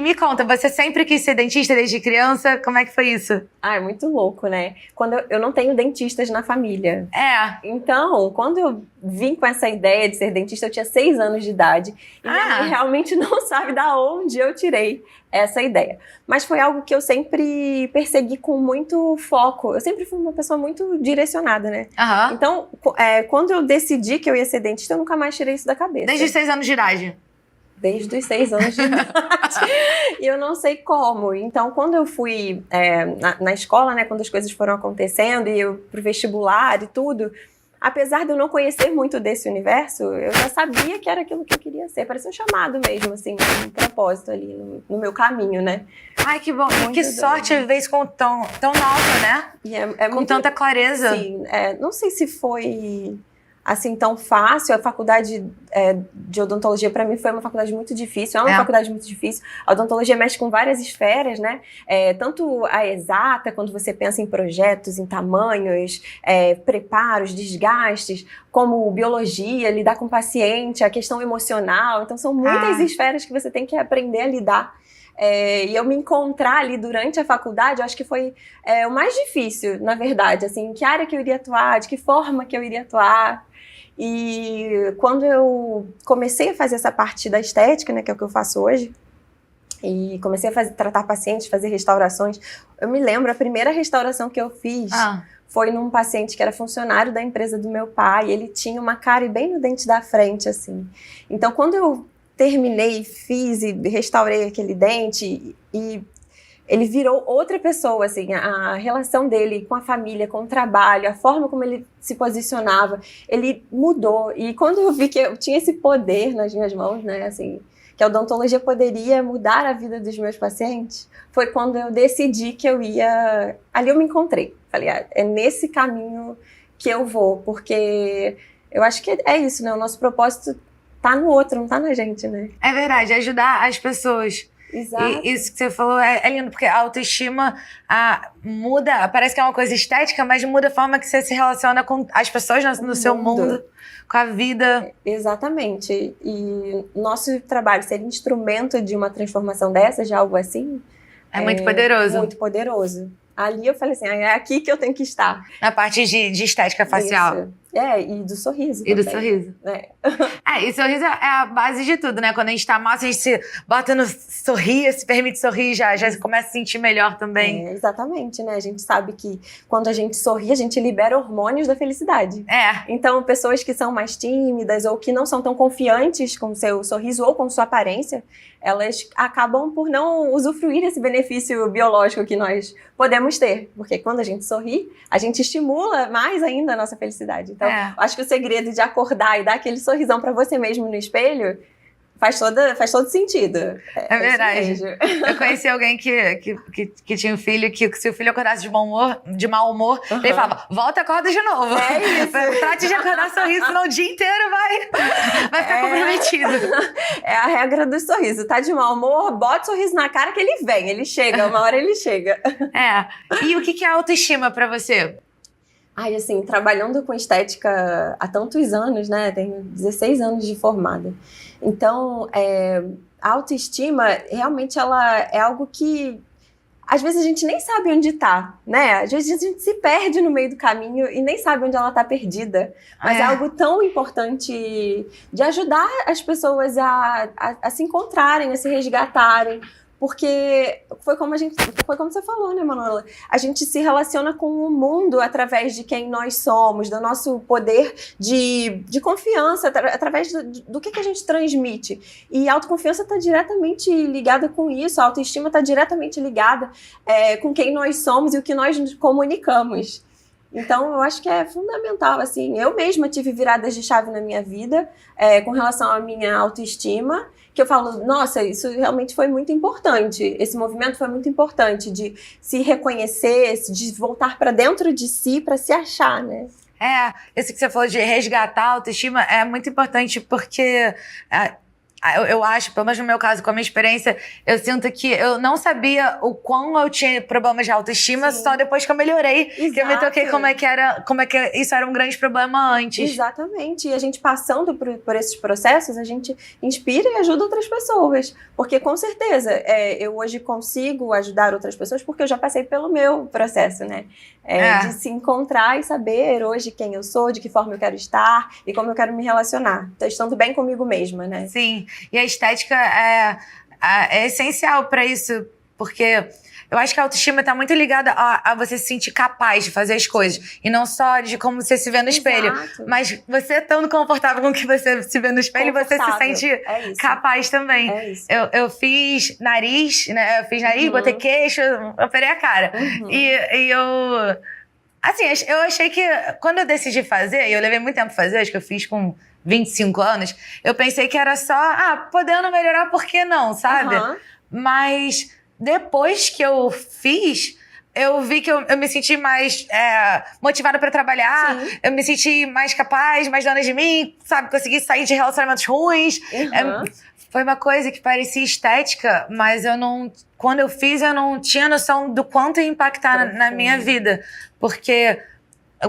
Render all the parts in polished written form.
Me conta, você sempre quis ser dentista desde criança? Como é que foi isso? Ah, é muito louco, né? Quando eu não tenho dentistas na família. Então, quando eu vim com essa ideia de ser dentista, eu tinha 6 anos de idade. E minha mãe realmente não sabe de onde eu tirei essa ideia. Mas foi algo que eu sempre persegui com muito foco. Eu sempre fui uma pessoa muito direcionada, né? Então, quando eu decidi que eu ia ser dentista, eu nunca mais tirei isso da cabeça. Desde os 6 anos de idade? Desde os 6 anos de idade. E eu não sei como. Então, quando eu fui na escola, né, quando as coisas foram acontecendo e eu pro vestibular e tudo, apesar de eu não conhecer muito desse universo, eu já sabia que era aquilo que eu queria ser. Parecia um chamado mesmo, assim, um propósito ali no meu caminho, né? Ai, que bom. E que sorte viver isso tão nova, né? E com tanta clareza. Sim, não sei se foi assim tão fácil. A faculdade de odontologia para mim foi uma faculdade muito difícil, é uma faculdade muito difícil. A odontologia mexe com várias esferas, né? Tanto a exata, quando você pensa em projetos, em tamanhos, preparos, desgastes, como biologia, lidar com o paciente, a questão emocional. Então são muitas esferas que você tem que aprender a lidar. E eu me encontrar ali durante a faculdade, eu acho que foi o mais difícil, na verdade, assim, em que área que eu iria atuar, de que forma que eu iria atuar. E quando eu comecei a fazer essa parte da estética, né, que é o que eu faço hoje, e comecei a tratar pacientes, fazer restaurações, eu me lembro, a primeira restauração que eu fiz foi num paciente que era funcionário da empresa do meu pai, ele tinha uma cárie bem no dente da frente, assim. Então, quando eu terminei, fiz e restaurei aquele dente e ele virou outra pessoa, assim, a relação dele com a família, com o trabalho, a forma como ele se posicionava, ele mudou. E quando eu vi que eu tinha esse poder nas minhas mãos, né, assim, que a odontologia poderia mudar a vida dos meus pacientes, foi quando eu decidi que eu ia... Ali eu me encontrei. Falei, é nesse caminho que eu vou, porque eu acho que é isso, né, o nosso propósito tá no outro, não tá na gente, né? É verdade, ajudar as pessoas. Exato. E isso que você falou é lindo, porque a autoestima muda, parece que é uma coisa estética, mas muda a forma que você se relaciona com as pessoas no seu mundo, com a vida. Exatamente. E nosso trabalho ser instrumento de uma transformação dessa, de algo assim... É muito poderoso. Muito poderoso. Ali eu falei assim, é aqui que eu tenho que estar. Na parte de estética facial. Isso. E do sorriso E também. do sorriso. E sorriso é a base de tudo, né? Quando a gente tá mal, a gente se bota no sorrir, se permite sorrir, já começa a se sentir melhor também. Exatamente, né? A gente sabe que quando a gente sorri, a gente libera hormônios da felicidade. Então, pessoas que são mais tímidas ou que não são tão confiantes com o seu sorriso ou com sua aparência, elas acabam por não usufruir esse benefício biológico que nós podemos ter. Porque quando a gente sorri, a gente estimula mais ainda a nossa felicidade. Então, acho que o segredo de acordar e dar aquele sorrisão pra você mesmo no espelho faz todo sentido. É verdade. Eu conheci alguém que tinha um filho que se o filho acordasse de mau humor, ele falava, volta, acorda de novo. É isso. Trate de acordar sorriso, senão o dia inteiro vai ficar comprometido. É a regra do sorriso. Tá de mau humor, bota o sorriso na cara que ele vem, ele chega, uma hora ele chega. E o que é autoestima pra você? Assim, trabalhando com estética há tantos anos, né? Tenho 16 anos de formada. Então, a autoestima, realmente, ela é algo que, às vezes, a gente nem sabe onde tá, né? Às vezes, a gente se perde no meio do caminho e nem sabe onde ela tá perdida. Mas é algo tão importante de ajudar as pessoas a se encontrarem, a se resgatarem. Porque foi como você falou, né, Manuela? A gente se relaciona com o mundo através de quem nós somos, do nosso poder de confiança, através do que a gente transmite. E a autoconfiança está diretamente ligada com isso, a autoestima está diretamente ligada com quem nós somos e o que nós nos comunicamos. Então, eu acho que é fundamental, assim, eu mesma tive viradas de chave na minha vida com relação à minha autoestima, que eu falo, nossa, isso realmente foi muito importante, esse movimento foi muito importante de se reconhecer, de voltar para dentro de si, para se achar, né? Isso que você falou de resgatar a autoestima é muito importante porque Eu acho, pelo menos no meu caso, com a minha experiência, eu sinto que eu não sabia o quão eu tinha problemas de autoestima só depois que eu melhorei. Exato. Que eu me toquei como é que isso era um grande problema antes. Exatamente. E a gente passando por esses processos, a gente inspira e ajuda outras pessoas. Porque, com certeza, eu hoje consigo ajudar outras pessoas porque eu já passei pelo meu processo, né? De se encontrar e saber hoje quem eu sou, de que forma eu quero estar e como eu quero me relacionar. Tô estando bem comigo mesma, né? Sim. E a estética é essencial para isso, porque eu acho que a autoestima está muito ligada a você se sentir capaz de fazer as coisas. E não só de como você se vê no espelho. Mas você estando confortável com o que você se vê no espelho, você se sente capaz também. É isso. Eu fiz nariz, né? Eu fiz nariz, botei queixo, operei a cara. E eu... Assim, eu achei que quando eu decidi fazer, e eu levei muito tempo pra fazer, acho que eu fiz com 25 anos, eu pensei que era só, podendo melhorar, por que não, sabe? Mas depois que eu fiz, eu vi que eu me senti mais motivada pra trabalhar, eu me senti mais capaz, mais dona de mim, sabe? Consegui sair de relacionamentos ruins. Foi uma coisa que parecia estética, mas quando eu fiz, eu não tinha noção do quanto ia impactar na minha vida. Porque,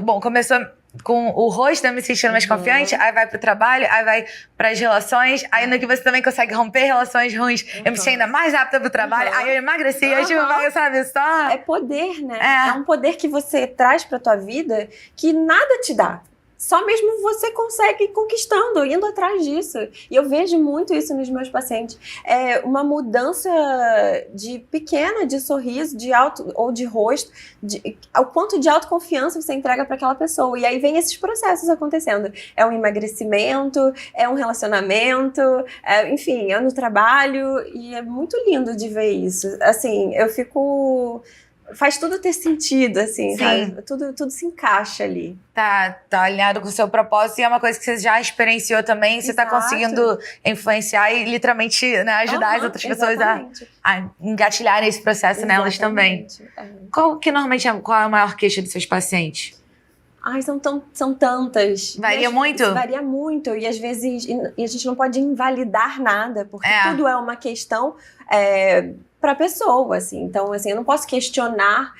bom, começou com o rosto, eu me sentindo mais confiante, aí vai pro trabalho, aí vai pras relações, aí no que você também consegue romper relações ruins, eu me senti ainda mais apta pro trabalho, aí eu emagreci, aí sabe, só... É poder, né? É um poder que você traz pra tua vida que nada te dá. Só mesmo você consegue ir conquistando, indo atrás disso. E eu vejo muito isso nos meus pacientes. É uma mudança pequena de sorriso, ou de rosto, o quanto de autoconfiança você entrega para aquela pessoa. E aí vem esses processos acontecendo. É um emagrecimento, é um relacionamento, enfim, é no trabalho. E é muito lindo de ver isso. Assim, eu fico... Faz tudo ter sentido, assim, sabe? Tudo se encaixa ali. Tá alinhado com o seu propósito e é uma coisa que você já experienciou também. Você tá conseguindo influenciar e literalmente, né, ajudar as outras pessoas a engatilharem esse processo nelas também. Qual é a maior queixa dos seus pacientes? São tantas. Varia muito? Varia muito. E às vezes a gente não pode invalidar nada, porque tudo é uma questão... para a pessoa, assim. Então, assim, eu não posso questionar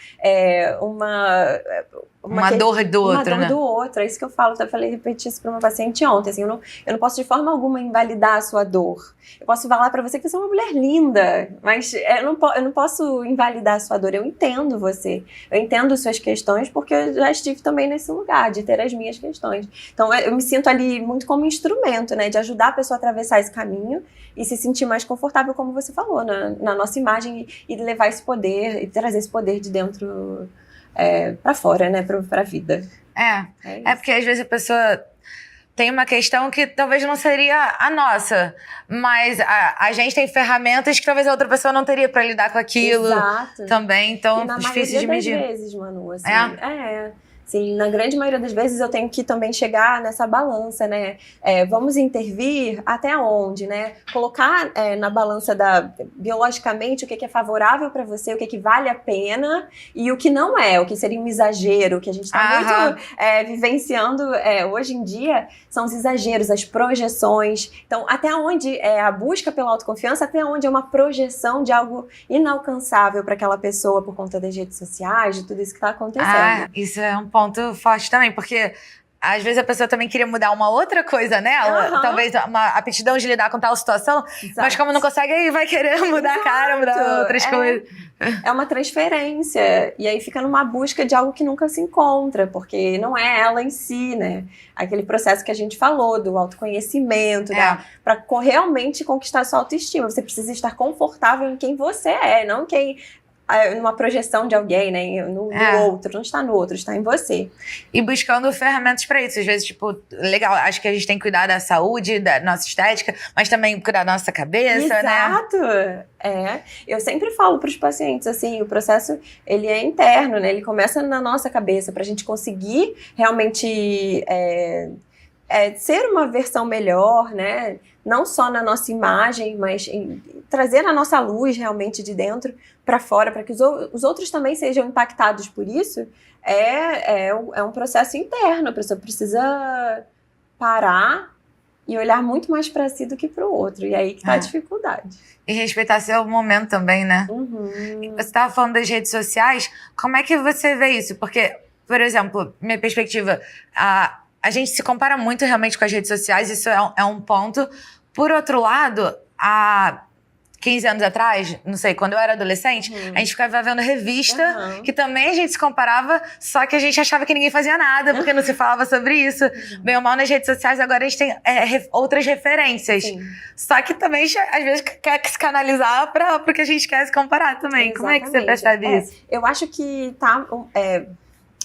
uma dor do outro, né? Uma dor do outro. É isso que eu falo. Eu repeti isso para uma paciente ontem. Assim, eu não posso de forma alguma invalidar a sua dor. Eu posso falar para você que você é uma mulher linda, mas eu não posso invalidar a sua dor. Eu entendo você. Eu entendo suas questões porque eu já estive também nesse lugar de ter as minhas questões. Então, eu me sinto ali muito como instrumento, né? De ajudar a pessoa a atravessar esse caminho e se sentir mais confortável, como você falou, na nossa imagem e levar esse poder e trazer esse poder de dentro pra fora, né, pra vida. É porque às vezes a pessoa tem uma questão que talvez não seria a nossa, mas a gente tem ferramentas que talvez a outra pessoa não teria pra lidar com aquilo. Exato. Também, então difícil de medir. Na maioria das vezes, Manu, assim, Sim, na grande maioria das vezes eu tenho que também chegar nessa balança, né? Vamos intervir até onde, né? Colocar na balança biologicamente o que é favorável para você, o que vale a pena e o que não é, o que seria um exagero, que a gente está muito vivenciando hoje em dia, são os exageros, as projeções. Então, até onde é a busca pela autoconfiança, até onde é uma projeção de algo inalcançável para aquela pessoa por conta das redes sociais, de tudo isso que está acontecendo. Isso é um ponto forte também, porque às vezes a pessoa também queria mudar uma outra coisa nela, talvez uma aptidão de lidar com tal situação, mas como não consegue, aí vai querer mudar a cara, mudar outras coisas. É uma transferência, e aí fica numa busca de algo que nunca se encontra, porque não é ela em si, né? Aquele processo que a gente falou, do autoconhecimento, para realmente conquistar sua autoestima. Você precisa estar confortável em quem você é, não numa projeção de alguém, né? No outro, não está no outro, está em você. E buscando ferramentas para isso. Às vezes, tipo, legal, acho que a gente tem que cuidar da saúde, da nossa estética, mas também cuidar da nossa cabeça, né? Exato! Eu sempre falo para os pacientes, assim, o processo, ele é interno, né? Ele começa na nossa cabeça, para a gente conseguir realmente ser uma versão melhor, né? Não só na nossa imagem, mas trazer a nossa luz realmente de dentro para fora, para que os outros também sejam impactados por isso, é um processo interno. A pessoa precisa parar e olhar muito mais para si do que para o outro. E aí que tá a dificuldade. E respeitar seu momento também, né? Você estava falando das redes sociais, como é que você vê isso? Porque, por exemplo, minha perspectiva, a gente se compara muito realmente com as redes sociais, isso é um ponto. Por outro lado, há 15 anos atrás, não sei, quando eu era adolescente, a gente ficava vendo revista, que também a gente se comparava, só que a gente achava que ninguém fazia nada, porque não se falava sobre isso. Bem ou mal, nas redes sociais, agora a gente tem outras referências. Sim. Só que também, às vezes, quer se canalizar porque a gente quer se comparar também. Exatamente. Como é que você percebe isso? Eu acho que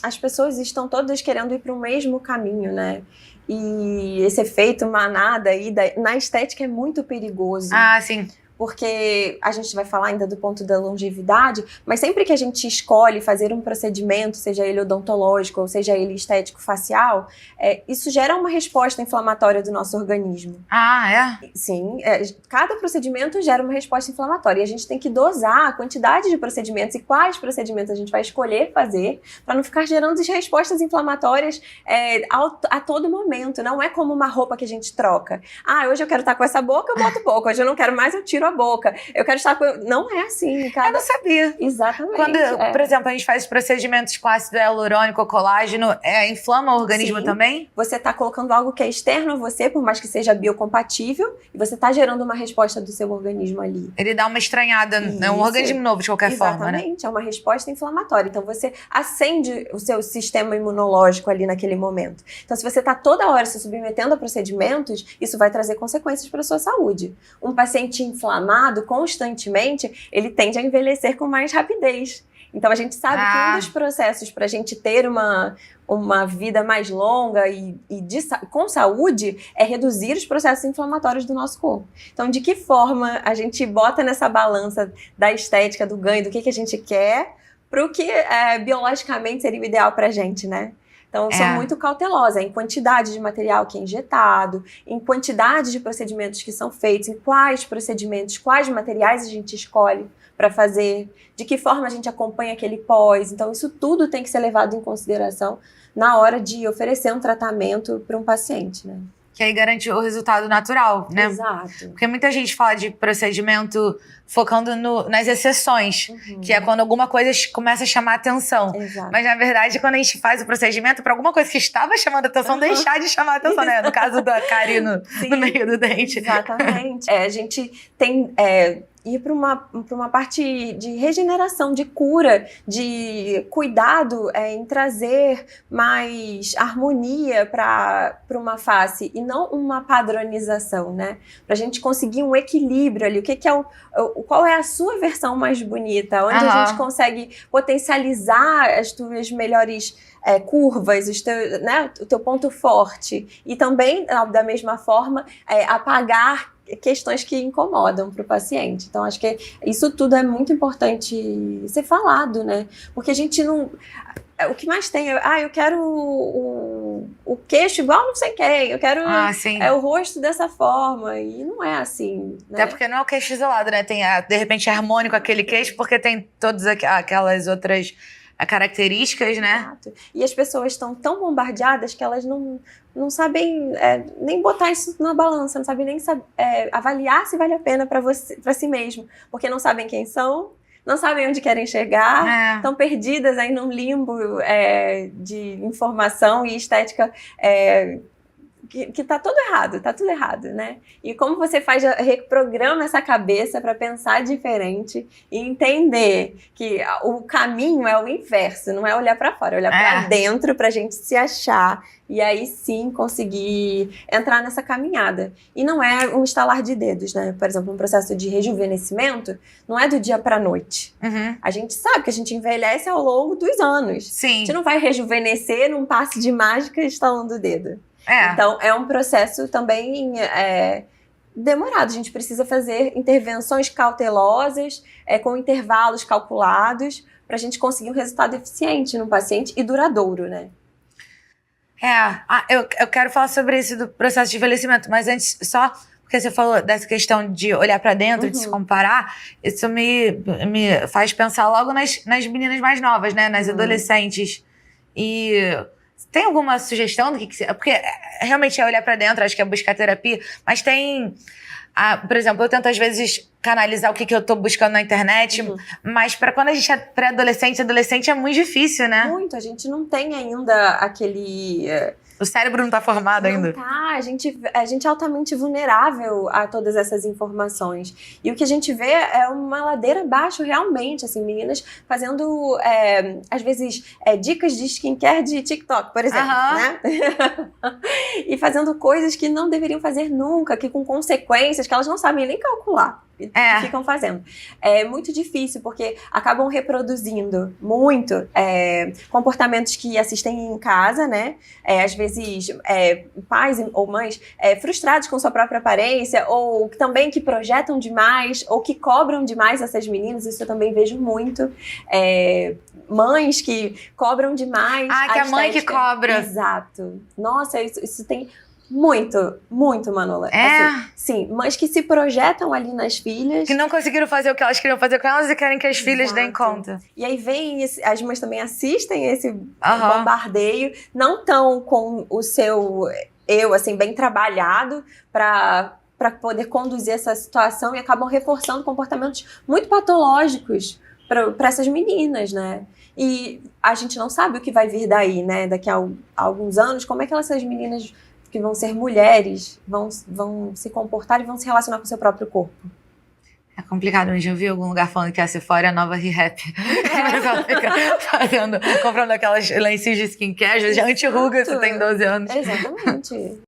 as pessoas estão todas querendo ir para o mesmo caminho, né? E esse efeito manada aí na estética é muito perigoso. Ah, sim. Porque a gente vai falar ainda do ponto da longevidade, mas sempre que a gente escolhe fazer um procedimento, seja ele odontológico ou seja ele estético facial, isso gera uma resposta inflamatória do nosso organismo. Ah, é? Sim, cada procedimento gera uma resposta inflamatória e a gente tem que dosar a quantidade de procedimentos e quais procedimentos a gente vai escolher fazer para não ficar gerando respostas inflamatórias a todo momento. Não é como uma roupa que a gente troca. Ah, hoje eu quero estar com essa boca, eu boto boca. Hoje eu não quero mais, eu tiro a boca. Eu quero estar com... Não é assim. Eu não sabia. Exatamente. Quando, por exemplo, a gente faz procedimentos com ácido hialurônico ou colágeno, inflama o organismo também? Você está colocando algo que é externo a você, por mais que seja biocompatível, e você está gerando uma resposta do seu organismo ali. Ele dá uma estranhada, é um organismo novo de qualquer forma, né? Exatamente, é uma resposta inflamatória. Então você acende o seu sistema imunológico ali naquele momento. Então se você está toda hora se submetendo a procedimentos, isso vai trazer consequências para a sua saúde. Um paciente inflamado constantemente, ele tende a envelhecer com mais rapidez. Então a gente sabe que um dos processos para a gente ter uma vida mais longa e com saúde é reduzir os processos inflamatórios do nosso corpo. Então de que forma a gente bota nessa balança da estética, do ganho, do que a gente quer, para o que biologicamente seria o ideal para a gente, né? Então, sou muito cautelosa em quantidade de material que é injetado, em quantidade de procedimentos que são feitos, em quais procedimentos, quais materiais a gente escolhe para fazer, de que forma a gente acompanha aquele pós. Então, isso tudo tem que ser levado em consideração na hora de oferecer um tratamento para um paciente, né? Que aí garante o resultado natural, né? Exato. Porque muita gente fala de procedimento focando nas exceções, que é quando alguma coisa começa a chamar atenção. Exato. Mas, na verdade, quando a gente faz o procedimento, para alguma coisa que estava chamando atenção, deixar de chamar atenção, né? No caso da cárie no meio do dente. Exatamente. A gente tem... ir para uma parte de regeneração, de cura, de cuidado em trazer mais harmonia para uma face e não uma padronização, né? Para a gente conseguir um equilíbrio ali. Qual é a sua versão mais bonita? Onde a gente consegue potencializar as tuas melhores curvas, o teu ponto forte. E também, da mesma forma, apagar questões que incomodam para o paciente. Então, acho que isso tudo é muito importante ser falado, né? Porque a gente não... O que mais tem eu quero o queixo igual não sei quem, eu quero o rosto dessa forma, e não é assim, né? Até porque não é o queixo isolado, né? Tem, de repente, harmônico aquele queixo, porque tem todas aquelas outras características, né? Exato. E as pessoas estão tão bombardeadas que elas não sabem nem botar isso na balança, não sabem nem avaliar se vale a pena para si mesmo, porque não sabem quem são, não sabem onde querem chegar, estão perdidas aí num limbo de informação e estética que tá tudo errado, né? E como você reprograma essa cabeça para pensar diferente e entender que o caminho é o inverso, não é olhar para fora, é olhar para dentro pra gente se achar e aí sim conseguir entrar nessa caminhada. E não é um estalar de dedos, né? Por exemplo, um processo de rejuvenescimento não é do dia pra noite. A gente sabe que a gente envelhece ao longo dos anos. Sim. A gente não vai rejuvenescer num passe de mágica estalando o dedo. Então, é um processo também demorado. A gente precisa fazer intervenções cautelosas, com intervalos calculados, para a gente conseguir um resultado eficiente no paciente e duradouro, né? Eu quero falar sobre isso do processo de envelhecimento, mas antes, só porque você falou dessa questão de olhar pra dentro, de se comparar, isso me faz pensar logo nas meninas mais novas, né? Nas adolescentes. E Tem alguma sugestão do que porque realmente é olhar pra dentro, acho que é buscar terapia, mas tem... por exemplo, eu tento às vezes canalizar o que eu tô buscando na internet, mas pra quando a gente é pré-adolescente, adolescente é muito difícil, né? Muito, a gente não tem ainda aquele... O cérebro não tá formado ainda. Não tá, a gente é altamente vulnerável a todas essas informações. E o que a gente vê é uma ladeira abaixo, realmente, assim, meninas fazendo, às vezes, dicas de skincare de TikTok, por exemplo, né? E fazendo coisas que não deveriam fazer nunca, que com consequências que elas não sabem nem calcular. E ficam fazendo. É muito difícil, porque acabam reproduzindo muito comportamentos que assistem em casa, né? Às vezes, pais ou mães frustrados com sua própria aparência, ou também que projetam demais, ou que cobram demais essas meninas, isso eu também vejo muito. Mães que cobram demais. Que a mãe que cobra. Exato. Nossa, isso tem... Muito, muito, Manola. Assim, sim, mães que se projetam ali nas filhas. Que não conseguiram fazer o que elas queriam fazer com elas e querem que as filhas deem conta. E aí as mães também assistem esse bombardeio, não tão com o seu eu, assim, bem trabalhado para poder conduzir essa situação e acabam reforçando comportamentos muito patológicos para essas meninas, né? E a gente não sabe o que vai vir daí, né? Daqui a alguns anos, como é que essas meninas que vão ser mulheres, vão se comportar e vão se relacionar com o seu próprio corpo. É complicado, mas eu vi em algum lugar falando que a Sephora é a nova Rehap. Ela fica comprando aquelas lencinhos de skincare, já anti-ruga, você tem 12 anos. Exatamente.